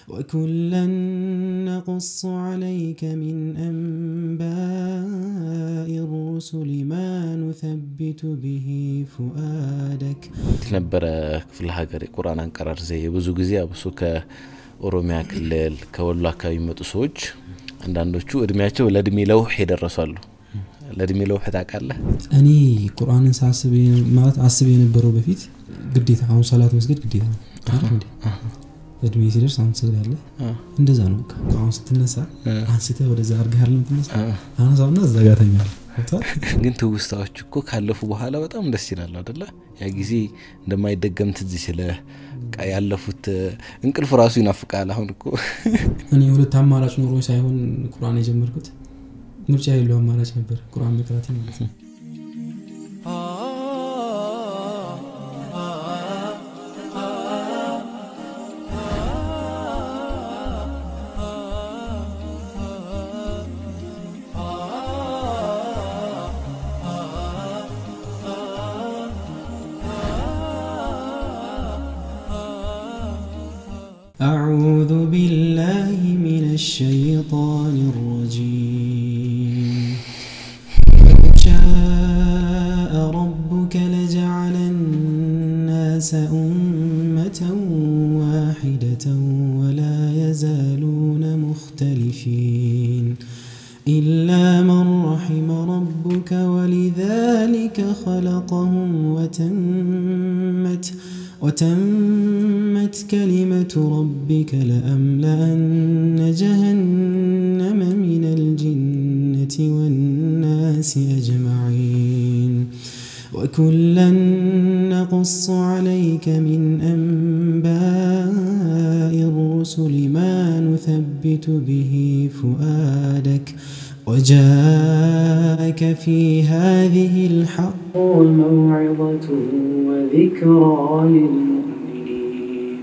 وكلا نقص عليك من أنباء الرسل ما نثبت به فؤادك تنبر في الهاجر القرآن انقرار زي ብዙ ጊዜ አብሶ ከኦሮሚያ ክልል ከወሎ አካባቢ መጡ ሰዎች አንዳንዶቹ እድሜያቸው ለእድሜ ለውህ ይደርሳሉ ለእድሜ ለውህ ታውቃለህ እኔ ቁርአንን ሳስብ ማለት አስብ የነበረው በፊት ግዴታ አሁን ሰላት መስገድ ግዴታ ነው እንዴ እድሜ ሲደርስ አሁን ትሰግዳለህ እንደዛ ነው ቁርአን ስትነሳ አንስተ ወደዛ አርጋህ አይደለም ትነሳ አናሳውና እዛ ጋር ተኛለህ ግን ትውስታዎች እኮ ካለፉ በኋላ በጣም ደስ ይላል አይደለ ያ ጊዜ እንደማይደገም ትዝ ሲለ ያለፉት እንቅልፍ ራሱ ይናፍቃል አሁን እኮ እኔ ሁለት አማራጭ ኖሮ ሳይሆን ቁርአን የጀመርኩት ምርጫ የለው አማራጭ ነበር ቁርአን መቅራት ማለት ነው أعوذ بالله من الشيطان الرجيم لو شاء ربك لجعل الناس أمة واحدة ولا يزالون مختلفين إلا من رحم ربك ولذلك خلقهم وتمت كلمة ربك لأملأن جهنم من الجنة والناس أجمعين وكلا نقص عليك من أنباء الرسل ما نثبت به فؤادك وجاءك في هذه الحق وموعظة وذكرى للمؤمنين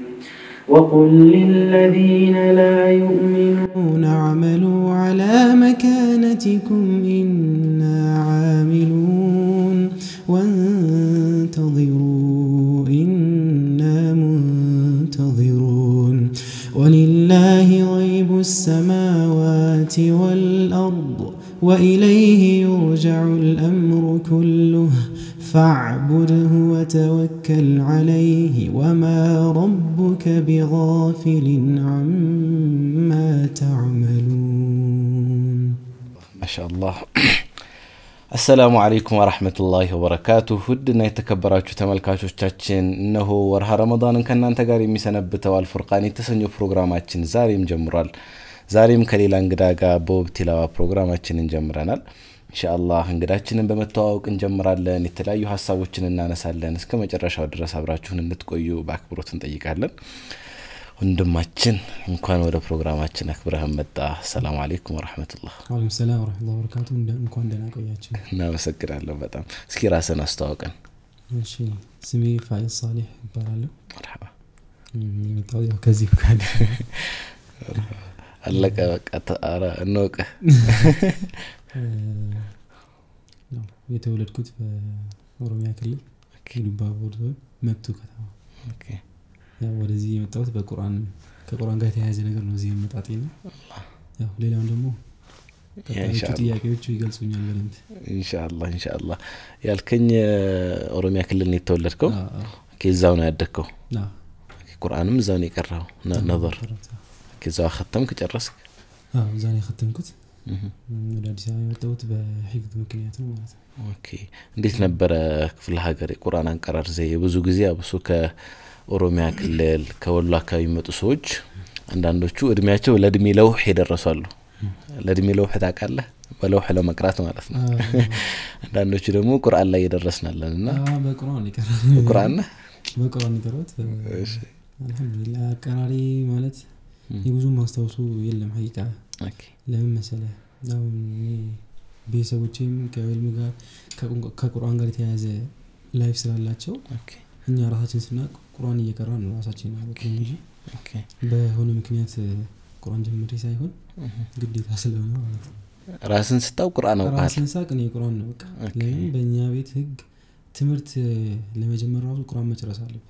وقل للذين لا يؤمنون اعملوا على مكانتكم إنا عاملون وانتظروا إنا منتظرون ولله غيب السماوات والأرض وإليه يرجع الأمر كله فاعبده وتوكل عليه وما ربك بغافل عما تعملون ما شاء الله السلام عليكم ورحمة الله وبركاته ودنا يتكبراتشو تملكاتشوቻችን እነሆ ወርሃ ረመዳንን ከናንተ ጋር የሚሰነብተው አልፉርቃን የተሰኘው ፕሮግራማችን ዛሬም ጀምሯል ዛሬም ከሌላ እንግዳ ጋር በውብ ቲላዋ ፕሮግራማችንን ጀምረናል ኢንሻአላህ እንግዳችንን በመተዋወቅ እንጀምራለን የተለያዩ ሐሳቦችን እናነሳለን እስከ መጨረሻው ድረስ አብራችሁን እንድትቆዩ በአክብሮት እንጠይቃለን ወንድማችን እንኳን ወደ ፕሮግራማችን አክብረህ መጣ ሰላም አለይኩም ወራህመቱላህ ወአለይኩም ሰላም ወራህመቱላሂ ወበረካቱ እንኳን ደህና ቆያችሁ እናመሰግናለን በጣም እስኪ ራስህን አስተዋውቀን እሺ ስሜ ፋይዝ ሳሊህ ይባላል መርሐባ የመጣው ያው ከዚህ ጋር አለቀ በቃ አረ እንወቀ ነው የተወለድኩት በኦሮሚያ ክልል ኪሉባቦር መቱ ከተማ ኦኬ ያው ወደዚህ የመጣሁት በቁርአን ከቁርአን ጋር የተያያዘ ነገር ነው እዚህ የመጣጤ ነው ያው ሌላው ደግሞ ጥያቄዎቹ ይገልጹኛል በደንብ ኢንሻአላህ ያልከኝ ኦሮሚያ ክልል ነው የተወለድከው ከዛው ነው ያደግከው ቁርአንም እዛው ነው የቀራው ነበር ከዛው ختمክ ጨረስክ ዛኔ ختمኩት ወደ አዲስ አበባ የመጣሁት በሂፍዝ ምክንያት ነው ማለት ነው ኦኬ እንዴት ነበር ክፍለ ሀገር የቁርአን አንቀራር ዘይ ብዙ ጊዜ አብሶ ከኦሮሚያ ክልል ከወሎ አካባቢ መጡ ሰዎች አንዳንዶቹ እድሜያቸው ለእድሜ ለውህ ይደርሳሉ ለእድሜ ለውህ ታውቃለህ በለውህ ለመቅራት ማለት ነው አንዳንዶቹ ደግሞ ቁርአን ላይ ይደርስናልና በቁርአን ይቀራል በቁርአን ይቀርበት እሺ አልহামዱሊላህ አቀራሪ ማለት የብዙ ማስተዋወሱ የለም ሐቂቃ ኦኬ ለምን መሰለህ ነው ቤተሰቦቼም ከዕልም ጋር ከቁርአን ጋር የተያያዘ ላይፍ ስላላቸው ኦኬ እኛ ራሳችን ስናቅ ቁርአን እየቀራን ነው ራሳችን አውቀን እንጂ ኦኬ በሆነ ምክንያት ቁርአን ጀምሬ ሳይሆን ግዴታ ስለሆነ ማለት ነው ራስን ስታው ቁርአን ነው ራስን ሳቅ ነው ቁርአን ነው በቃ ለምን በእኛ ቤት ህግ ትምህርት ለመጀመር ራሱ ቁርአን መጨረስ አለበት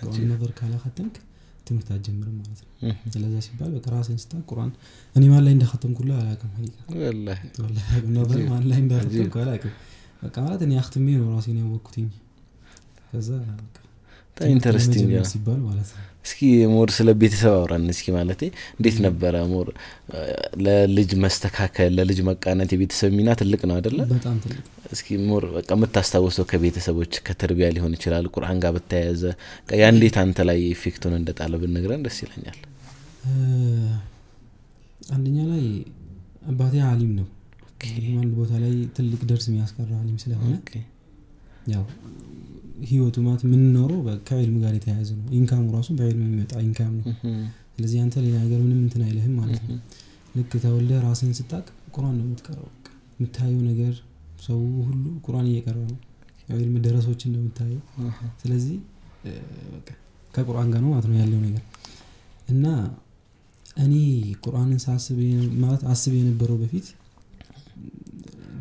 ቁርአን ነበር ካላኸተምክ ትምህርት አጀምርም ማለት ነው ስለዚህ ሲባል በቃ ራስን ስታ ቁርአን እኔ ማን ላይ እንደختمኩላ አላውቅም ሀቂቃ ወላሂ ነበር ማን ላይ እንደختمኩ አላውቅም በቃ ማለት እኔ አختሜ ነው ራሴን ያወቅኩትኝ ከዛ በቃ ኢንተረስቲንግ ነው ሲባል ማለት ነው እስኪ ሞር ስለ ቤተሰብ አውራን እስኪ ማለቴ እንዴት ነበር ሞር ለልጅ መስተካከል ለልጅ መቃናት የቤተሰብ ሚና ትልቅ ነው አይደለ በጣም ትልቅ እስኪ ሞር በቃ መታስተዋወሰው ከቤተሰቦች ከተርቢያ ሊሆን ይችላል ቁርአን ጋር በተያያዘ ያ እንዴት አንተ ላይ ኢፌክቱን እንደጣለ ብንነግረን ደስ ይለኛል አንደኛ ላይ አባቴ ዓሊም ነው አንድ ቦታ ላይ ትልቅ ደርስ የሚያስቀራ ዓሊም ስለሆነ ያው ህይወቱ ማለት ምን ኖሮ በከዕልም ጋር የተያያዘ ነው ኢንካሙ ራሱ በዕልም የሚመጣ ኢንካም ነው ስለዚህ አንተ ሌላ ነገር ምንም እንትን አይልህም ማለት ነው ልክ ተወልደ ራስን ስታቅ ቁርአን ነው የምትቀራው የምታየው ነገር ሰው ሁሉ ቁርአን እየቀራ ነው ዕልም ደረሶች እንደምታየው ስለዚህ በቃ ከቁርአን ጋር ነው ማለት ነው ያለው ነገር እና እኔ ቁርአንን ሳስብ ማለት አስብ የነበረው በፊት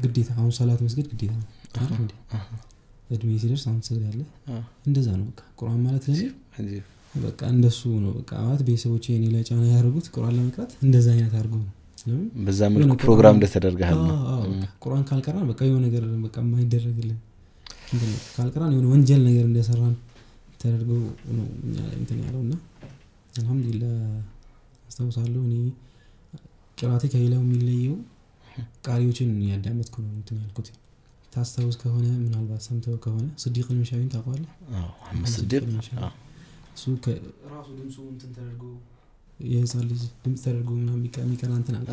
ግዴታ አሁን ሰላት መስገድ ግዴታ ነው አይደል እድሜ ሲደርስ አሁን ትሰግዳለህ እንደዛ ነው በቃ ቁርአን ማለት ለኔ በቃ እንደሱ ነው በቃ ማለት ቤተሰቦቼ እኔ ላይ ጫና ያደርጉት ቁርአን ለመቅራት እንደዛ አይነት አድርጎ ነው በዛ መልኩ ፕሮግራም እንደተደረገሃል ነው ቁርአን ካልቀራን በቃ የሆነ ነገር በቃ የማይደረግልን እንዴ ካልቀራን የሆነ ወንጀል ነገር እንደሰራን ተደርጎ ነው እኛ ላይ እንትን ያለውና አልহামዱሊላህ አስተውሳለሁ እኔ ቂራቴ ከሌላው የሚለየው ቃሪዎችን ያዳመጥኩ ነው እንትን ያልኩት ታስተውስ ከሆነ ምናልባት ሰምተው ከሆነ ስዲቅ المشاوين ታውቃለህ አሁን ስዲቅ እሱ ከራሱ ድምፁ እንትን ተደርጎ የህፃን ልጅ ድምጽ ተደርጎ ምናምን የሚቀራ እንትን አለ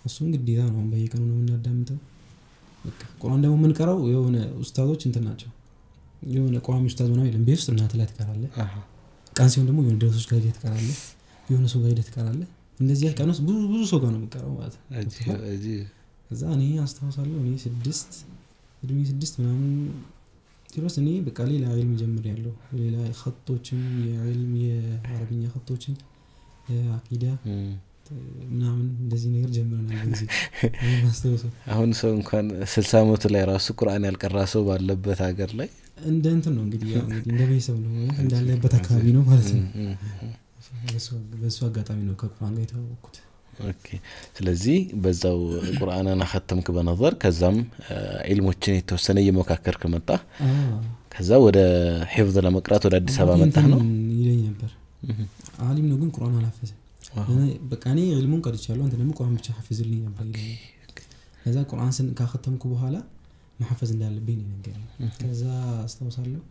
እሱን ግዴታ ነው በየቀኑ ነው የምናዳምጠው በቃ ቁርአን ደግሞ የምንቀራው የሆነ ኡስታዞች እንትን ናቸው የሆነ ቋሚ ኡስታዝ ምናምን የለም ቤት ውስጥ እናት ላይ ትቀራለህ ቀን ሲሆን ደግሞ የሆነ ደረሶች ጋር ትቀራለህ የሆነ ሰው ጋር ትቀራለህ እንደዚህ ቀን ውስጥ ብዙ ሰው ጋር ነው የምትቀራው ማለት ነው ከዛ እኔ አስተዋሳለሁ እኔ 6 ምናምን ድረስ እኔ በቃ ሌላ ዕልም ጀምር ያለው ሌላ ኸጦችን የዕልም የአረብኛ ኸጦችን የአቂዳ ምናምን እንደዚህ ነገር ጀምረናል በዚህ ማስተዋወሰው አሁን ሰው እንኳን 60 ዓመት ላይ ራሱ ቁርአን ያልቀራ ሰው ባለበት ሀገር ላይ እንደ እንትን ነው እንግዲህ ያው እንግዲህ እንደ ቤተሰብ ነው እንዳለበት አካባቢ ነው ማለት ነው በሱ አጋጣሚ ነው ከቁርአን ጋር የተዋወቅኩት ኦኬ ስለዚህ በዛው ቁርአንን አختمክ በነظر ከዛም ዒልሞችን የተወሰነ እየሞካከርክ መጣ ከዛ ወደ ሒፍዝ ለመቅራት ወደ አዲስ አበባ መጣህ ነው ይለኝ ነበር ዓሊም ነው ግን ቁርአን አላፈዘ በቃ እኔ ዒልሙን ቀርቻለሁ አንተ ደግሞ ቁርአን ብቻ ሐፍዝልኝ ነበር ይለኝ ከዛ ቁርአን ካختمኩ በኋላ ማሐፈዝ እንዳለብኝ ነገረኝ ከዛ አስተዋሳለሁ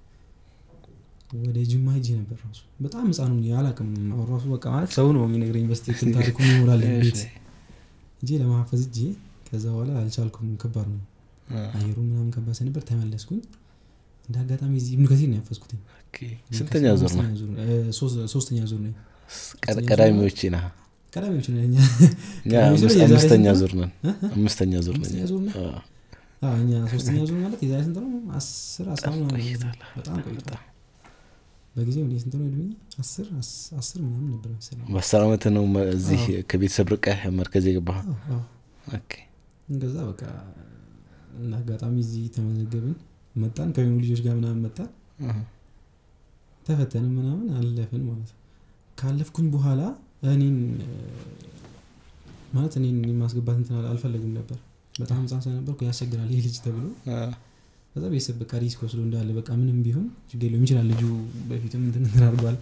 ወደ ጅማ ሄጄ ነበር ራሱ በጣም ህፃን ነው ያላቀም ራሱ በቃ ማለት ሰው ነው የሚነግረኝ በስተክል ታሪኩ ይሞላል ቤት እንጂ ለማሐፈዝ እጄ ከዛ በኋላ አልቻልኩም ከባድ ነው አየሩ ምናምን ከባድ ነበር ተመለስኩኝ እንዳጋጣሚ እዚህ ኢብኑ ከሲር ነው ያፈዝኩት ኦኬ ስንተኛ ዙር ነው ሶስተኛ ዙር ነው ቀዳሚዎች ነን እኛ አምስተኛ ዙር ነን እኛ ሶስተኛ ዙር ማለት የዛሬ ስንት ነው 10 11 በጣም ቆይቷል በጊዜው እንዴት እንትን ነው እድሜ 10 ምናምን ነበር መሰለኝ በ10 አመት ነው እዚህ ከቤተሰብ ርቀህ መርከዝ የገባህ ኦኬ እንደዛ በቃ አጋጣሚ እዚህ ተመዘገብን መጣን ከየሙ ልጆች ጋር ምናምን መጣን ተፈተንን ምናምን አለፈን ማለት ነው ካለፍኩኝ በኋላ እኔን ማስገባት እንትን አልፈለግም ነበር በጣም ህፃን ስለነበርኩ ያስቸግራል ይሄ ልጅ ተብሎ ከዛ ቤተሰብ በቃ ሪስክ ወስዶ እንዳለ በቃ ምንም ቢሆን ችግር የለውም ይችላል ልጁ በፊትም እንትን አድርጓል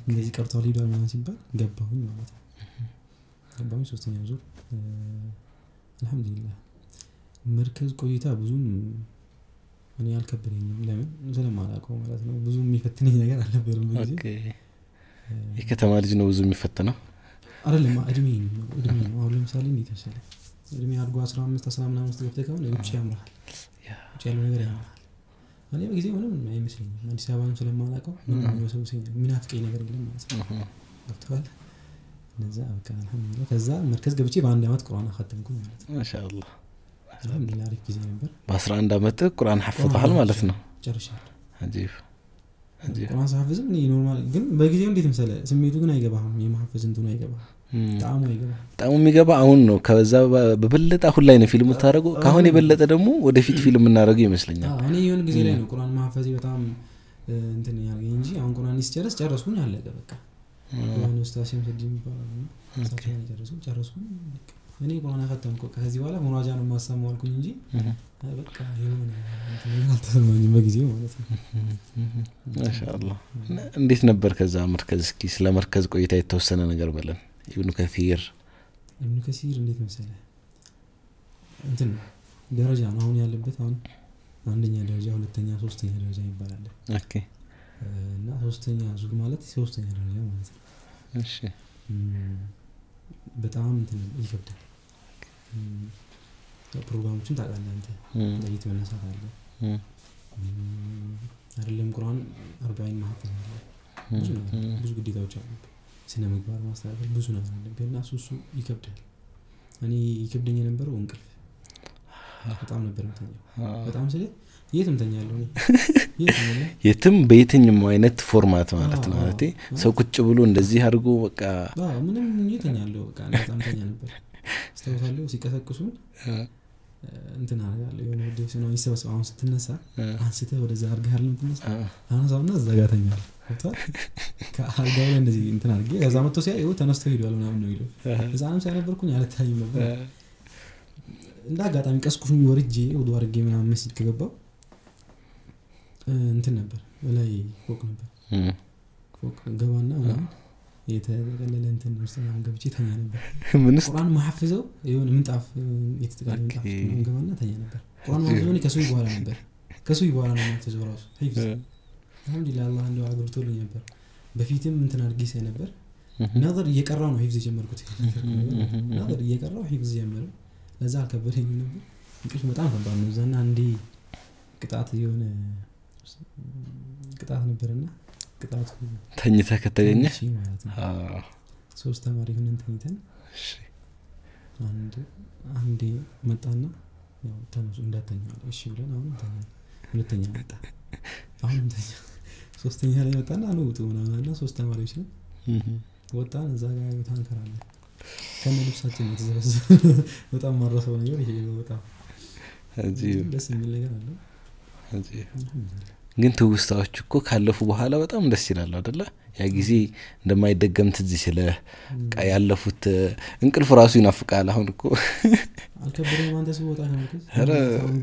እንደዚህ ቀርቷል ሄዷል ማለት ሲባል ገባሁኝ ማለት ነው ገባሁኝ ሶስተኛ ዙር አልহামዱሊላህ መርከዝ ቆይታ ብዙም እኔ አልከበደኝም ለምን ስለማላውቀው ማለት ነው ብዙ የሚፈትነኝ ነገር አልነበረም በዚህ ኦኬ የከተማ ልጅ ነው ብዙ የሚፈተነው አይደለም እድሜ ነው አሁን ለምሳሌ እንዴት መሰለህ እድሜ አድርጎ 15 10 ምናምን ውስጥ ገብተህ ከሆነ ብቻ ያምራል ያለው ነገር ያምራል እኔ በጊዜ ምንም አይመስልኝም አዲስ አበባን ስለማላውቀው ምንም የሰው ምናፍቀኝ ነገር የለም ማለት ነው ገብቶሃል ለዛ በቃ አልহামዱሊላህ ከዛ መርከዝ ገብቼ በአንድ አመት ቁርአን አختمኩ ማለት ነው ማሻአላህ አልহামዱሊላህ አሪፍ ጊዜ ነበር በ11 አመት ቁርአን ሐፈظሃል ማለት ነው ጨርሻለሁ አጂብ ቁርአን ሳሐፍዝም እኔ ኖርማል ግን በጊዜው እንዴት መሰለህ ስሜቱ ግን አይገባህም የማሐፈዝ እንትኑ አይገባህም ጣሙ የሚገባ አሁን ነው ከዛ በበለጠ አሁን ላይ ነው ፊልም ታረጉ ካሁን የበለጠ ደግሞ ወደፊት ፊልም እናረጋው ይመስለኛል እኔ የሆነ ጊዜ ላይ ነው ቁርአን ማሐፈዝ በጣም እንትን ያርገኝ እንጂ አሁን ቁርአን ጨረስኩኝ አለቀ በቃ የሆነ ኡስታዝም ሰዲም ይባላል እሳቸውን ጨረስኩ እኔ ቁርአን አፈተምኩ ከዚህ በኋላ ሙራጃ ነው ማሰማው አልኩኝ እንጂ በቃ የሆነ እንትን አልተሰማኝም በጊዜው ማለት ነው ማሻአላህ እንዴት ነበር ከዛ መርከዝ እስኪ ስለ መርከዝ ቆይታ የተወሰነ ነገር በለን ኢብኑ ከሲር እንዴት መሰለህ እንትን ደረጃ ነው አሁን ያለበት አሁን አንደኛ ደረጃ ሁለተኛ ሶስተኛ ደረጃ ይባላል ኦኬ እና ሶስተኛ ዙር ማለት ሶስተኛ ደረጃ ማለት ነው እሺ በጣም እንትን ይከብዳል ፕሮግራሞችን ታውቃለህ አንተ ለይት መነሳት አለ አይደለም ቁርአን 40 ማህፈዝ አለ ብዙ ግዴታዎች አሉ ስነ ምግባር ማስተካከል ብዙ ነገር አለ እና እሱ ይከብዳል እኔ ይከብደኝ የነበረው እንቅልፍ በጣም ነበር እንተኛው በጣም ስለ የትም ተኛለሁ የትም በየትኛውም አይነት ፎርማት ማለት ነው ማለት ሰው ቁጭ ብሎ እንደዚህ አድርጎ በቃ ምንም የተኛለሁ በቃ በጣም ተኛ ነበርስተውታለሁ ሲቀሰቅሱን እንትና ያለው የሆነ ወደ ነው ይሰበሰው አሁን ስትነሳ አንስተህ ወደዛ አርጋህ አይደለም ትነሳ አሁን ሰውና ዘጋተኛል ወጣ ከአልጋው ላይ እንደዚህ እንትና አርጌ ከዛ መጥቶ ሲያየው ተነስቶ ሄዷል ምናምን ነው ይለው እዛንም ሳይነበርኩኝ አልታየም ነበር እንዳ አጋጣሚ ቀስቁሽኝ ወርጄ ወደ አርጌ ምናምን መስጂድ ከገባው እንትን ነበር ላይ ፎቅ ነበር ፎቅ ገባና ምናምን የተቀለለ እንትን ነው ገብቼ ተኛ ነበር ምንስ ቁርአን ማህፈዘው የሆነ ምንጣፍ የተጠቀለለ ምንጣፍ ገባና ተኛ ነበር ቁርአን ማህፈዘው ከሱይ በኋላ ነበር ከሱይ በኋላ ነው ማህፈዘው ራሱ ሂፍዝ አልহামዱሊላህ አላህ እንደው አግብቶልኝ ነበር በፊትም እንትን አድርጌ ሳይ ነበር ነበር እየቀራው ነው ሂፍዝ የጀመርኩት ነበር እየቀራው ሂፍዝ ጀመረ ለዛ ከበደኝ ነበር እንቅልፍ በጣም ከባድ ነው ዘና አንዴ ቅጣት የሆነ ቅጣት ነበርና ቅጣቱ ተኝታ ከተገኘ ሶስት ተማሪ ሆነን ተኝተን እሺ አንዴ መጣና ያው ተነሱ እንዳተኛው እሺ ብለን አሁን ተኛ ሁለተኛ መጣ አሁን ተኛ ሶስተኛ ላይ መጣና ነው ወጡና ሶስት ተማሪዎች ነው ወጣን እዛ ጋር ታንከራለ ከነ ልብሳችን የተዘረዘ በጣም ማረሰው ነገር ይሄ ነው በጣም እዚህ ደስ የሚል ነገር አለ እዚህ ግን ትውስታዎች እኮ ካለፉ በኋላ በጣም ደስ ይላል አይደለ ያ ጊዜ እንደማይደገም ትዝ ሲለ ያለፉት እንቅልፍ ራሱ ይናፍቃል አሁን እኮ አልከበረም አንተ ሲወጣ ከመርከዝ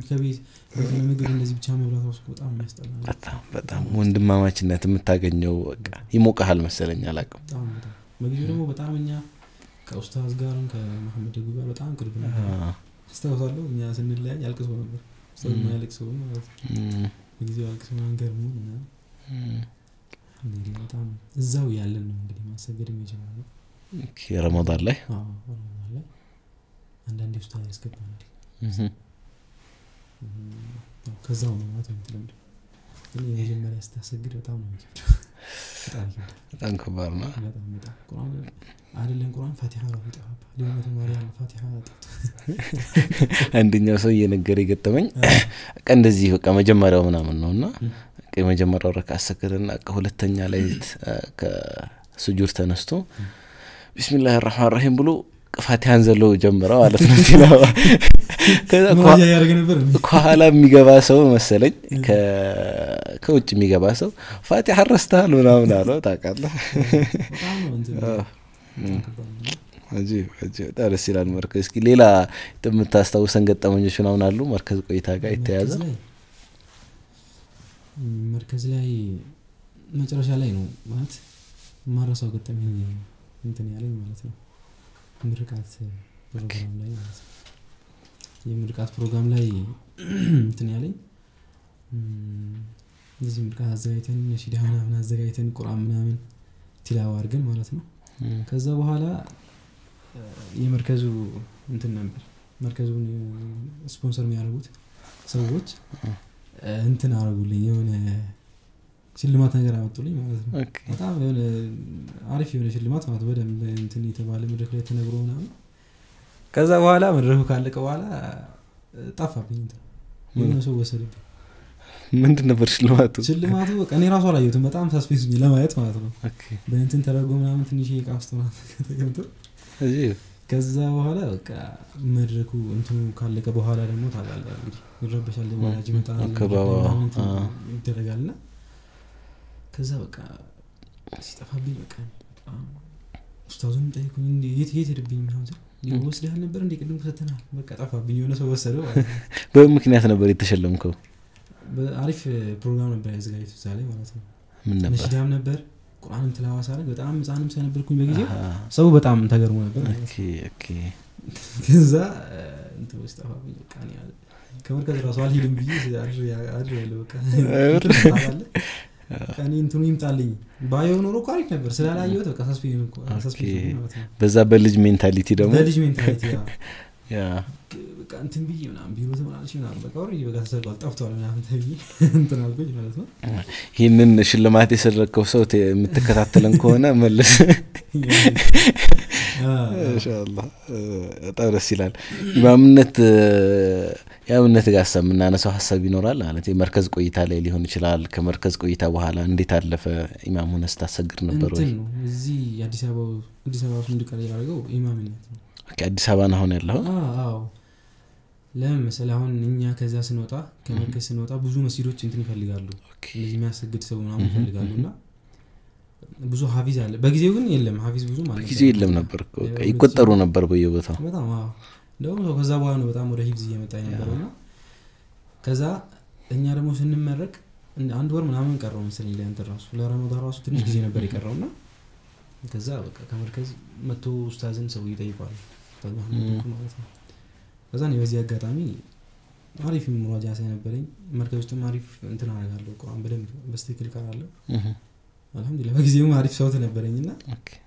ከቤት ምግብ እንደዚህ ብቻ መብላት ወስቆ በጣም ያስጠላል በጣም ወንድማማችነት የምታገኘው በቃ ይሞቀሃል መሰለኝ አላውቅም ምግብ ደግሞ በጣም እኛ ከኡስታዝ ጋርም ከመሐመድ ደጉ ጋር በጣም ቅርብ ነው አስተውላለሁ እኛ ስንለያይ ያልቅስ ነበር ሰው ማያለቅስ ነው ማለት በጊዜው አልቅስ ማንገር ነው እና በጣም እዛው ያለን ነው እንግዲህ ማሰገድ የሚጀምረው ረመዳን ላይ ረመዳን ላይ አንዳንዴ ኡስታዝ ያስገባናል ከዛው ነው ማለት ነው እኔ የመጀመሪያ ስታሰግድ በጣም ነው የሚከብደው በጣም ከባድ ነው በጣም ቁርአን አይደለም ቁርአን ፋቲሃ ነው ይጣፋ ለምን ተማሪያን ፋቲሃ አንደኛው ሰው የነገረ ይገጠመኝ እንደዚህ በቃ መጀመሪያው ምናምን ነውና የመጀመሪያው ረካ አሰገደና ከሁለተኛ ላይ ከሱጁድ ተነስቶ ቢስሚላሂር ረህማኒር ረሂም ብሎ ፋቲሃን ዘሎ ጀመረ ማለት ነው ሲላው ከኋላ የሚገባ ሰው መሰለኝ ከውጭ የሚገባ ሰው ፋቲሃ ረስተሃል ምናምን አለው ታውቃለህ አጂብ ደስ ይላል መርከዝ እስኪ ሌላ የምታስታውሰን ገጠመኞች ምናምን አሉ መርከዝ ቆይታ ጋር የተያዘ መርከዝ ላይ መጨረሻ ላይ ነው ማለት ማረሳው ገጠመኝ እንትን ያለኝ ማለት ነው ምርቃት ፕሮግራም ላይ ማለት ነው የምርቃት ፕሮግራም ላይ እንትን ያለኝ እዚህ ምርቃት አዘጋጅተን ነሽዳ ምናምን አዘጋጅተን ቁርአን ምናምን ቲላዋ አድርገን ማለት ነው ከዛ በኋላ የመርከዙ እንትን ነበር መርከዙን ስፖንሰር የሚያደርጉት ሰዎች እንትን አረጉልኝ የሆነ ሽልማት ነገር አመጡልኝ ማለት ነው በጣም የሆነ አሪፍ የሆነ ሽልማት ማለት በደንብ እንትን የተባለ መድረክ ላይ ተነግሮና ከዛ በኋላ መድረኩ ካለቀ በኋላ ጠፋብኝ የሆነ ሰው ወሰደብኝ ምንድን ነበር ሽልማቱ በቃ እኔ ራሱ አላየሁትም በጣም ሳስፔስ ለማየት ማለት ነው በእንትን ተረጎ ምናምን ትንሽ የቃፍቶና ተቀምጦ ከዛ በኋላ በቃ መድረኩ እንትኑ ካለቀ በኋላ ደግሞ ታውቃለህ እንግዲህ ይረበሻል ወላጅ መጣ ይደረጋልና ከዛ በቃ ሲጠፋብኝ በቃ ኡስታዙም ጠይቁኝ የት ሄድብኝ ምናምን ይወስደሃል ነበር እንዴ ቅድም ከተናል በቃ ጠፋብኝ የሆነ ሰው ወሰደው በምክንያት ነበር የተሸለምከው በአሪፍ ፕሮግራም ነበር ያዘጋጀው ዛሬ ማለት ነው ምን ነበር ነሽዳም ነበር ቁርአንም ትላዋስ አረግ በጣም ህፃንም ስለነበርኩኝ በጊዜው ሰው በጣም ተገርሞ ነበር ኦኬ ከዛ እንት ወስጣፋብኝ በቃ ነው ያለ ከመርከዝ ራሱ አልሄድም ብዬ አድር ያለው በቃ ከኔ እንትኑ ይምጣልኝ ባየው ኖሮ አሪፍ ነበር ስላላየው በቃ ሳስፔን ማለት ነው በዛ በልጅ ሜንታሊቲ ደግሞ በልጅ ሜንታሊቲ ያ በቃ እንትን ብዬ ምናምን ቢሮ ተመላለሽ ምናምን በቃ ወሬ በቃ ተሰርቋል ጠፍቷል ምናምን ተብዬ እንትን አልኩኝ ማለት ነው ይሄንን ሽልማት የሰረከው ሰው የምትከታተለን ከሆነ መልስ ኢንሻአላህ በጣም ደስ ይላል ኢማምነት ያውነት ጋር ሰምናነሳው ሐሳብ ይኖራል ማለት የመርከዝ ቆይታ ላይ ሊሆን ይችላል ከመርከዝ ቆይታ በኋላ እንዴት አለፈ ኢማሙን አስተሰግር ነበር ወይ እዚህ አዲስ አበባ እንድቀር ያደረገው ኢማምነት ነው ኦኬ አዲስ አበባ ነው አሁን ያለው አዎ ለምን መሰለህ አሁን እኛ ከዛ ስንወጣ ከመርከዝ ስንወጣ ብዙ መስጊዶች እንትን ይፈልጋሉ እንደዚህ የሚያሰግድ ሰው ምናምን ይፈልጋሉና ብዙ ሐፊዝ አለ በጊዜው ግን የለም ሐፊዝ ብዙ ማለት ጊዜ የለም ነበር ይቆጠሩ ነበር በየቦታው በጣም አዎ እንደውም ከዛ በኋላ ነው በጣም ወደ ሂፍዝ እየመጣ የነበረውና ከዛ እኛ ደግሞ ስንመረቅ አንድ ወር ምናምን ቀረው መሰለኝ ለአንተ ራሱ ለረመዳን ራሱ ትንሽ ጊዜ ነበር የቀረውና ከዛ በቃ ከመርከዝ መጥቶ ኡስታዝን ሰው ይጠይቃል ማለት ነው ከዛ ነው በዚህ አጋጣሚ አሪፍ ሙራጃ ሳይነበረኝ መርከዝ ውስጥ አሪፍ እንትን አደርጋለሁ ቁርአን በደንብ በስትክክል ቀራለሁ አልহামዱሊላህ በጊዜው አሪፍ ሰው ተነበረኝና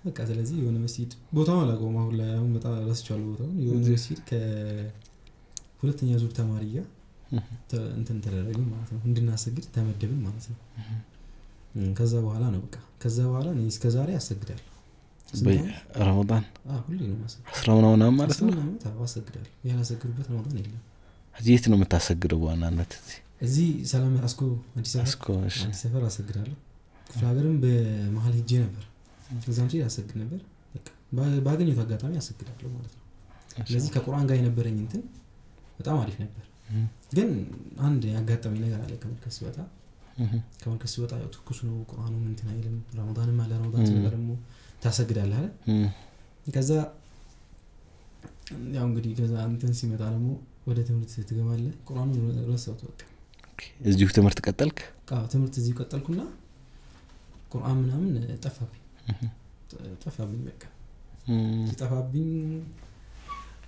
በቃ ስለዚህ የሆነ መስጊድ ቦታው አላውቀውም አሁን ላይ አሁን በጣም ረስቻለሁ ቦታውን የሆነ መስጊድ ከሁለተኛ ዙር ተማሪ ጋር እንትን ተደረገኝ ማለት ነው እንድናሰግድ ተመደብን ማለት ነው ከዛ በኋላ ነው በቃ ከዛ በኋላ ነው እስከ ዛሬ አሰግዳለሁ ረመዳን ሁሌ ነው ማሰግድ አስራውናውና ማለት ነው አሰግዳለሁ ያላሰግድበት ረመዳን የለም እዚህ ነው የምታሰግደው በዋናነት እዚህ ሰላም አስኮ አዲስ ሰፈር አሰግዳለሁ ፍላገርም በመሃል ሄጄ ነበር ከዛም ሲል አሰግድ ነበር በቃ ባገኘው አጋጣሚ አሰግዳለሁ ማለት ነው ስለዚህ ከቁርአን ጋር የነበረኝ እንትን በጣም አሪፍ ነበር ግን አንድ ያጋጠመኝ ነገር አለ ከመርከዝ ሲወጣ ያው ትኩስ ነው ቁርአኑ እንትን አይልም ረመዳንም አለ ረመዳን ሲመጣ ደግሞ ታሰግዳለህ አይደል ከዛ ያው እንግዲህ ከዛ እንትን ሲመጣ ደግሞ ወደ ትምህርት ትገባለህ ቁርአኑን ረሳሁት በቃ እዚሁ ትምህርት ቀጠልክ ትምህርት እዚሁ ቀጠልኩና ቁርአን ምናምን ጠፋብኝ በቃ ጠፋብኝ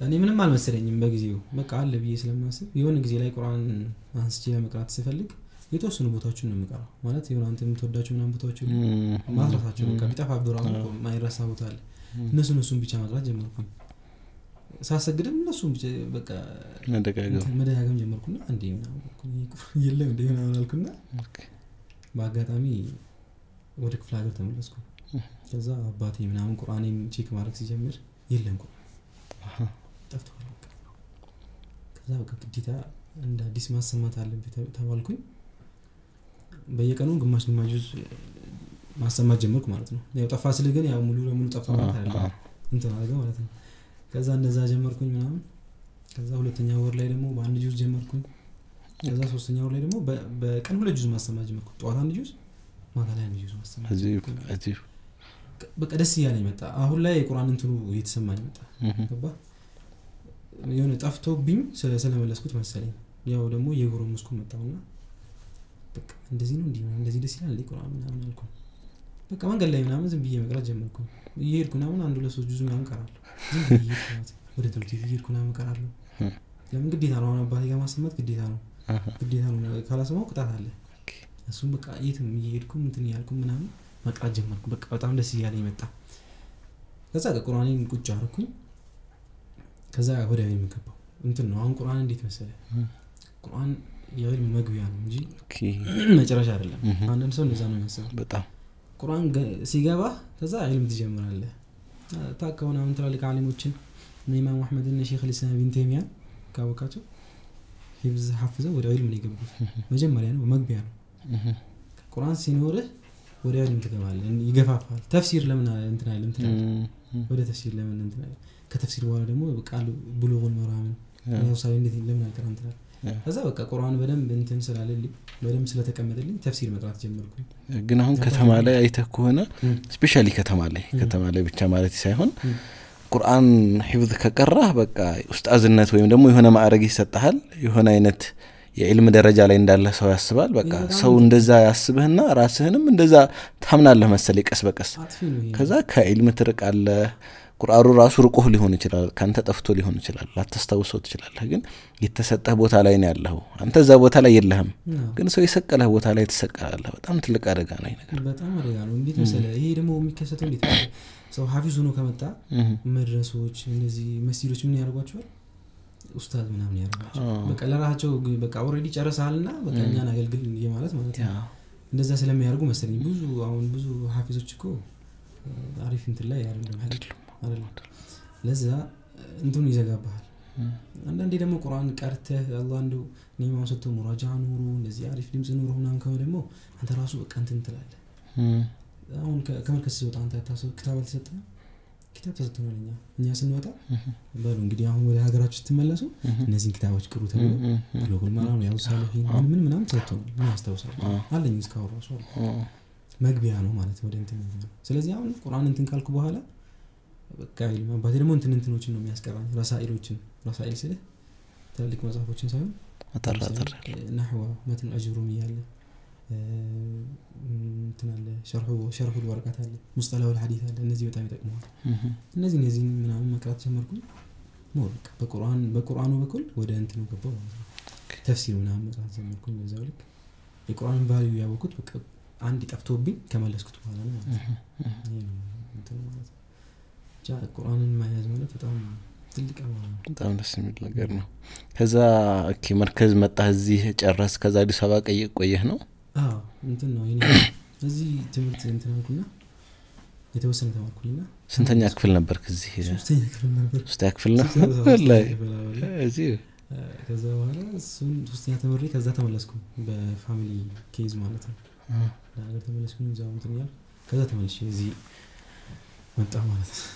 እኔ ምንም አልመሰለኝም በጊዜው በቃ አለ ብዬ ስለማስብ የሆነ ጊዜ ላይ ቁርአን አንስቼ ለመቅራት ስፈልግ የተወሰኑ ቦታዎችን ነው የምቀራው ማለት የሆነ አንተ የምትወዳቸው ምናምን ቦታዎችን ማድረሳቸው በቃ ቢጠፋብህ ራሱ ማይረሳ ቦታ አለ እነሱን ብቻ መቅራት ጀመርኩኝ ሳሰግድም እነሱን ብቻ በቃ መደጋገም ጀመርኩና አንዴ ምናምን የለም እንደ ምናምን አልኩና በአጋጣሚ ወደ ክፍለ ሀገር ተመለስኩ ከዛ አባቴ ምናምን ቁርአኔን ቼክ ማድረግ ሲጀምር የለም ቁርአን ጠፍቷል ከዛ በቃ ግዴታ እንደ አዲስ ማሰማት አለብኝ ተባልኩኝ በየቀኑ ግማሽ ማሰማት ጀመርኩ ማለት ነው ያው ጠፋ ስለ ግን ያው ሙሉ ለሙሉ ጠፋ ማለት አይደለም እንትን አደረገ ማለት ነው ከዛ እንደዛ ጀመርኩኝ ምናምን ከዛ ሁለተኛ ወር ላይ ደግሞ በአንድ ጁዝ ጀመርኩኝ ከዛ ሶስተኛ ወር ላይ ደግሞ በቀን ሁለት ጁዝ ማሰማት ጀመርኩ ጠዋት አንድ ጁዝ ማታ ላይ አንድ ጁዝ ማሰማት አጂብ በቃ ደስ እያለኝ መጣ አሁን ላይ ቁርአን እንትኑ እየተሰማኝ መጣ ገባ የሆነ ጠፍቶብኝ ስለመለስኩት መሰለኝ ያው ደግሞ የጎረመስኩ መጣውና በቃ እንደዚህ ነው እንደዚህ ደስ ይላል ቁርአን ምናምን አልኩ በቃ መንገድ ላይ ምናምን ዝም ብዬ መቅራት ጀመርኩ እየሄድኩ ምናምን አንዱ ለሶስት ጁዝ ምናምን ቀራለሁ ዝም ብዬ ወደ ትምህርት ቤት እየሄድኩ ምናምን ቀራለሁ ለምን ግዴታ ነው አባቴ ጋር ማሰማት ግዴታ ነው ካላሰማው ቅጣት አለ እሱም በቃ የትም እየሄድኩ እንትን ያልኩ ምናምን መቅራት ጀመርኩ በቃ በጣም ደስ እያለኝ መጣ ከዛ ቁርአኔን ቁጭ አደረኩኝ ከዛ ወደ እኔ የምገባው እንትን ነው አሁን ቁርአን እንዴት መሰለህ ቁርአን የዕልም መግቢያ ነው እንጂ መጨረሻ አይደለም አንድ ሰው እንደዛ ነው የሚያስበው በጣም ቁርአን ሲገባ ከዛ ዕልም ትጀምራለህ ታከውና ምን ትላልቅ ዓሊሞችን ኢማም አህመድ እና ሼክ الاسلام ابن تيميه ካወቃቸው ሂፍዝ ሐፍዘው ወደ ዕልም ነው የገቡት መጀመሪያ ነው መግቢያ ነው ቁርአን ሲኖርህ ወደ ዕልም ትገባለህ ይገፋፋል ተፍሲር ለምን እንትን አይልም ወደ ተፍሲር ለምን እንትን አይልም ከተፍሲር በኋላ ደግሞ በቃል ብሉጉል መራም ያው ሳይ እንዴት ለምን አልቀራም ትላለህ ከዛ በቃ ቁርአን በደንብ እንትን ስላለልኝ በደንብ ስለተቀመጠልኝ ተፍሲር መጥራት ጀመርኩ ግን አሁን ከተማ ላይ አይተህ ከሆነ ስፔሻሊ ከተማ ላይ ብቻ ማለት ሳይሆን ቁርአን ሒፍዝ ከቀራህ በቃ ኡስታዝነት ወይም ደግሞ የሆነ ማዕረግ ይሰጣል የሆነ አይነት የዕልም ደረጃ ላይ እንዳለ ሰው ያስባል በቃ ሰው እንደዛ ያስብህና ራስህንም እንደዛ ታምናለህ መሰለኝ ቀስ በቀስ ከዛ ከዕልም ትርቃለህ ቁርአኑ ራሱ ርቆህ ሊሆን ይችላል ካንተ ጠፍቶ ሊሆን ይችላል ላተስተውሰው ትችላለህ ግን የተሰጠህ ቦታ ላይ ነው ያለው አንተ እዛ ቦታ ላይ የለህም ግን ሰው የሰቀለህ ቦታ ላይ ተሰቀላለህ በጣም ትልቅ አደጋ ነው ነገር በጣም አደጋ ነው እንዴት መሰለህ ይሄ ደግሞ የሚከሰተው እንዴት ሰው ሐፊዝ ሆኖ ከመጣ መድረሶች እነዚህ መስጂዶች ምን ያደርጓቸዋል ኡስታዝ ምናምን ያደርጓቸው በቃ ለራሳቸው በቃ ኦሬዲ ጨርሰሃልና በቃ እኛን አገልግል ማለት ነው እንደዛ ስለሚያደርጉ መሰለኝ ብዙ ሐፊዞች እኮ አሪፍ እንትን ላይ አይደለም ለዛ እንትኑ ይዘጋባል አንዳንዴ ደግሞ ቁርአን ቀርተህ አላህ እንደው ኒማው ሰጥቶ ሙራጃ ኑሩ እንደዚህ አሪፍ ድምጽ ኑሩ ምናምን ከሆነ ደግሞ አንተ ራሱ በቃ እንትን ትላለህ አሁን ከመርከስ ወጣ አንተ ታሰው ክታብ አልተሰጠህ ክታብ ተሰጥቶናል እኛ ስንወጣ ባሉ እንግዲህ አሁን ወደ ሀገራችን ስትመለሱ እነዚህ ክታቦች ቅሩ ተብሎ ግሎባል ማራም ያው ሳለፊን ምንም ተሰጥቶናል ምን ያስታውሳል አለኝ እስካሁን ራሱ መግቢያ ነው ማለት ወደ እንትን ስለዚህ አሁን ቁርአን እንትን ካልኩ በኋላ በቃ ኢልም አባቴ ደግሞ እንትኖችን ነው የሚያስቀራኝ ረሳኢል ስለ ትልቅ መጽሐፎችን ሳይሆን አጠራጠር ነህዋ መትን አጅሩም ያለ እንትናለ ሸርሁ الورقات አለ ሙስጠላው الحديث አለ እነዚህ በጣም ይጠቅማሉ እነዚህ ምናምን መቅራት ጀመርኩኝ ነው በቁርአኑ በኩል ወደ እንትኑ ገባው ማለት ነው ተፍሲር ምናምን መጽሐፍ ጀመርኩኝ በዛው ልክ የቁርአን ቫልዩ ያወቁት በቃ አንድ ጠፍቶብኝ ከመለስኩት በኋላ ነው ማለት ነው እንትን ማለት ቁርአንን ማያዝ ማለት በጣም ትልቅ በጣም ደስ የሚል ነገር ነው ከዛ መርከዝ መጣህ እዚህ ጨረስ ከዛ አዲስ አበባ ቆየህ ነው እንትን ነው እዚህ ትምህርት እንትን አልኩና የተወሰነ ተማርኩኝና ስንተኛ ክፍል ነበር ከዚህ ሶስተኛ ክፍል ነው ወላሂ እዚህ ከዛ በኋላ ሶስተኛ ተመሪ ከዛ ተመለስኩ በፋሚሊ ኬዝ ማለት ነው ዳገር ተመለስኩኝ እዛው እንትን ያል ከዛ ተመልሼ እዚህ መጣ ማለት ነው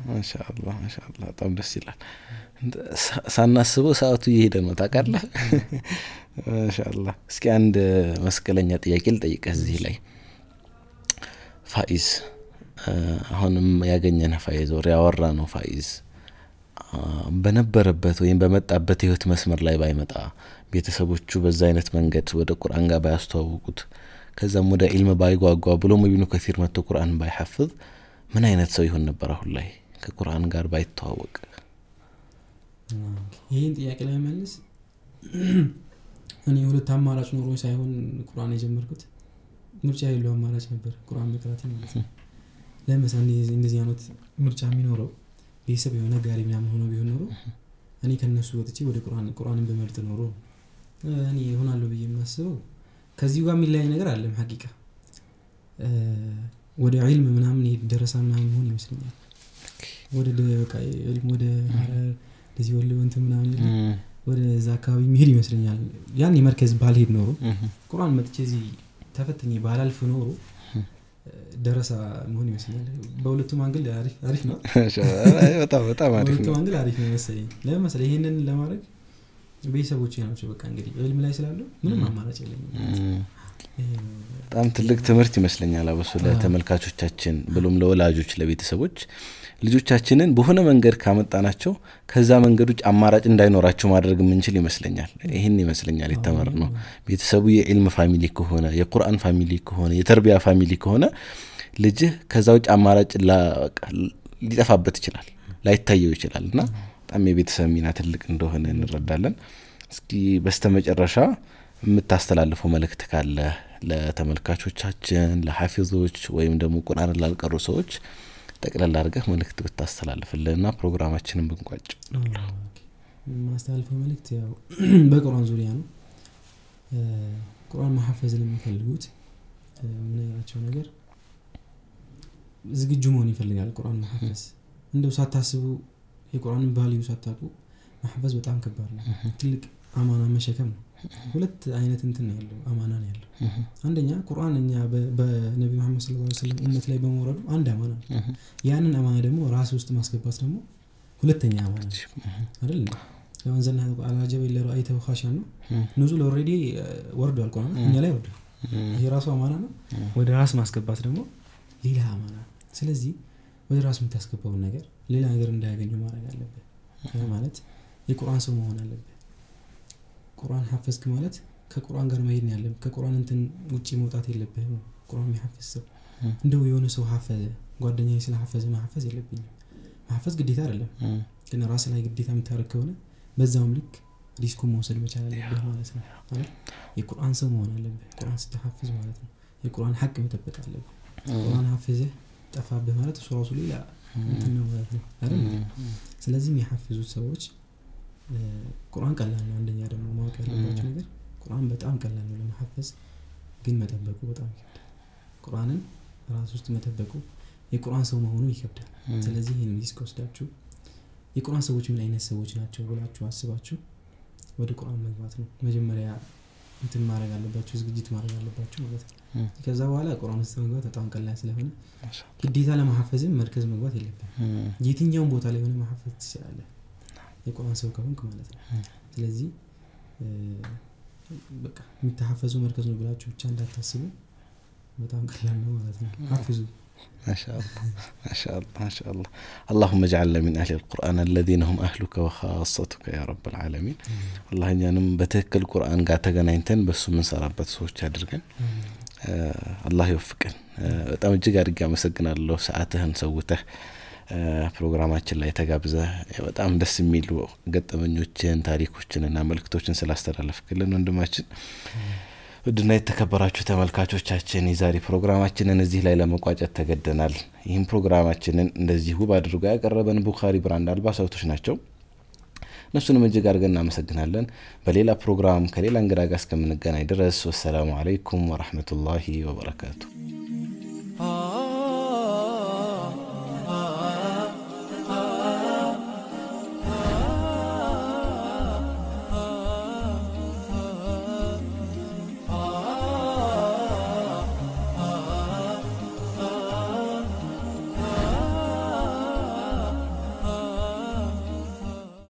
ማሻአላህ በጣም ደስ ይላል ሳናስበው ሰዓቱ እየሄደ ነው ታውቃለህ ማሻአላህ እስኪ አንድ መስቀለኛ ጥያቄ ልጠይቅህ እዚህ ላይ ፋኢዝ አሁንም ያገኘን ፋኢዝ ወር ያወራ ነው ፋኢዝ በነበረበት ወይም በመጣበት ህይወት መስመር ላይ ባይመጣ ቤተሰቦቹ በዛ አይነት መንገድ ወደ ቁርአን ጋር ባያስተዋውቁት ከዛም ወደ ኢልም ባይጓጓ ብሎም ኢብኑ ከሲር መጥቶ ቁርአን ባይሐፍዝ ምን አይነት ሰው ይሆን ነበር አሁን ላይ ከቁርአን ጋር ባይተዋወቅ ይሄን ጥያቄ ላይ መልስ እኔ ሁለት አማራጭ ኖሮ ሳይሆን ቁርአን የጀመርኩት ምርጫ የለው አማራጭ ነበር ቁርአን መቅራት ማለት ነው ለምሳሌ እንደዚህ አይነት ምርጫ የሚኖረው ቤተሰብ የሆነ ጋር የሚያምን ሆኖ ቢሆን ኖሮ እኔ ከነሱ ወጥቼ ወደ ቁርአንን በመርጥ ኖሮ እኔ ሆናለሁ ብዬ የማስበው ከዚህ ጋር የሚለያይ ነገር አለ ሐቂቃ ወደ ዒልም ምናምን ይደረሳ ምናምን ሆነ ይመስለኛል ወደ በቃ ዒልም ወደ ለዚህ ወለው እንት ምናምን ወደ ዛካቢ መሄድ ይመስለኛል ያን የመርከዝ ባልሄድ ኖሮ ቁርአን መጥቼ እዚህ ተፈትኜ ባላልፍ ኖሮ ደረሳ መሆን ይመስላል በሁለቱም አንግል አሪፍ ነው በጣም አሪፍ ነው በሁለቱም አንግል አሪፍ ነው ለምሳሌ ይሄንን ለማድረግ ቤተሰቦቼ ናቸው በቃ እንግዲህ ዒልም ላይ ስላለው ምንም አማራጭ የለኝም በጣም ትልቅ ትምህርት ይመስለኛል አበሱ ለተመልካቾቻችን ብሎም ለወላጆች ለቤተሰቦች ልጆቻችንን በሆነ መንገድ ካመጣናቸው ከዛ መንገዶች አማራጭ እንዳይኖራቸው ማድረግ ምንችል ይመስለኛል ይሄን ይመስለኛል የተመረነው ቤተሰቡ የዒልም ፋሚሊ ከሆነ የቁርአን ፋሚሊ ከሆነ የተርቢያ ፋሚሊ ከሆነ ልጅ ከዛው አማራጭ ሊጠፋበት ይችላል ላይታየው ይችላልና በጣም የቤተሰብ ሚና ትልቅ እንደሆነ እንረዳለን እስኪ በስተመጨረሻ የምታስተላልፈው መልእክት ካለ ለተመልካቾቻችን ለሐፊዞች ወይም ደግሞ ቁርአን ላልቀሩ ሰዎች ጠቅላላ አድርገህ መልእክት ብታስተላልፍልንና ፕሮግራማችንን ብንቋጭ ማስተላልፈው መልእክት ያው በቁርአን ዙሪያ ነው ቁርአን መሐፈዝን የሚፈልጉት ምን ያላቸው ነገር ዝግጁ መሆን ይፈልጋል ቁርአን መሐፈዝ እንደው ሳታስቡ የቁርአንን ቫልዩ ሳታውቁ መሐፈዝ በጣም ከባድ ነው ትልቅ አማና መሸከም ነው ሁለት አይነት እንትን ነው ያለው አማና ነው ያለው አንደኛ ቁርአንኛ በነብዩ መሐመድ ሰለላሁ ዐለይሂ ወሰለም ኡመት ላይ በመወረዱ አንድ አማና ያንን አማና ደግሞ ራስ ውስጥ ማስገባት ደግሞ ሁለተኛ አማና አይደል لو انزلنا على جبل لرأيته خاشعا نزول already ወርዶ አልቆና እኛ ላይ ወርዶ ይሄ ራሱ አማና ነው ወደ ራስ ማስገባት ደግሞ ሌላ አማና ስለዚህ ወደ ራስ የምታስገባው ነገር ሌላ ነገር እንዳያገኘው ማድረግ አለበት ያ ማለት የቁርአን ሰው መሆን አለበት ቁርአን ሐፈዝክ ማለት ከቁርአን ጋር መሄድ ነው ያለበት ከቁርአን እንትን ውጪ መውጣት የለብህም ቁርአን የሚሐፈዝ ሰው እንደው የሆነ ሰው ሐፈዘ ጓደኛዬ ስለ ሐፈዘ ማሐፈዝ የለብኝም ማሐፈዝ ግዴታ አይደለም ግን ራስ ላይ ግዴታ የምታረግ ከሆነ በዛውም ልክ ሪስኩ መውሰድ መቻል አለበት ማለት ነው ማለት የቁርአን ሰው መሆን አለበት ቁርአን ስትሐፈዝ ማለት ነው የቁርአን ሐቅ መጠበቅ አለበት ቁርአን ሐፈዘ ጠፋብህ ማለት እሱ ራሱ ሌላ እንትን ነው ማለት ነው አይደል ስለዚህ የሚሐፈዙት ሰዎች ቁርአን ቀላል ነው አንደኛ ደግሞ ማወቅ ያለባቸው ነገር ቁርአን በጣም ቀላል ነው ለመሐፈዝ ግን መጠበቁ በጣም ይከብዳል ቁርአንን ራስ ውስጥ መጠበቁ የቁርአን ሰው መሆኑ ይከብዳል ስለዚህ ይሄን ሪስክ ወስዳችሁ የቁርአን ሰዎች ምን አይነት ሰዎች ናቸው ብላችሁ አስባችሁ ወደ ቁርአን መግባት ነው መጀመሪያ እንትን ማድረግ አለባችሁ ዝግጅት ማድረግ አለባችሁ ማለት ነው ከዛ በኋላ ቁርአን ውስጥ መግባት በጣም ቀላል ስለሆነ ግዴታ ለመሐፈዝም መርከዝ መግባት የለብንም የትኛውም ቦታ ላይ ሆነ መሐፈዝ ትችላለህ የቁርአን ሰው ከሆንክ ማለት ነው ስለዚህ በቃ የምትሐፈዙ መርከዝ ነው ብላችሁ ብቻ እንዳታስቡ በጣም ቀላል ነው ማለት ነው ሐፍዙ ما شاء الله ما شاء الله ما شاء الله اللهم اجعلنا من أهل القرآن الذين هم أهلك وخاصتك يا رب العالمين والله أننا بتذكر القرآن قاعد تجنينتن بس من سرابت صوت شادرجن الله يوفقن تامجي قارجع مسجنا الله ساعتها نسوته ፕሮግራማችን ላይ ተጋብዘ በጣም ደስ የሚሉ ገጠመኞችን ታሪኮችንና መልክቶችን ስላስተላለፍክልን ወንድማችን ወድና የተከበራችሁ ተመልካቾቻችን የዛሬ ፕሮግራማችንን እዚህ ላይ ለመቋጨት ተገደናል ይህን ፕሮግራማችንን እንደዚህ ውብ አድርጎ ያቀረበን ቡኻሪ ብራንድ አልባሳቶች ናቸው እነሱንም እጅግ አድርገን እናመሰግናለን በሌላ ፕሮግራም ከሌላ እንግዳ ጋር እስከምንገናኝ ድረስ ወሰላሙ አለይኩም ወራህመቱላሂ ወበረካቱ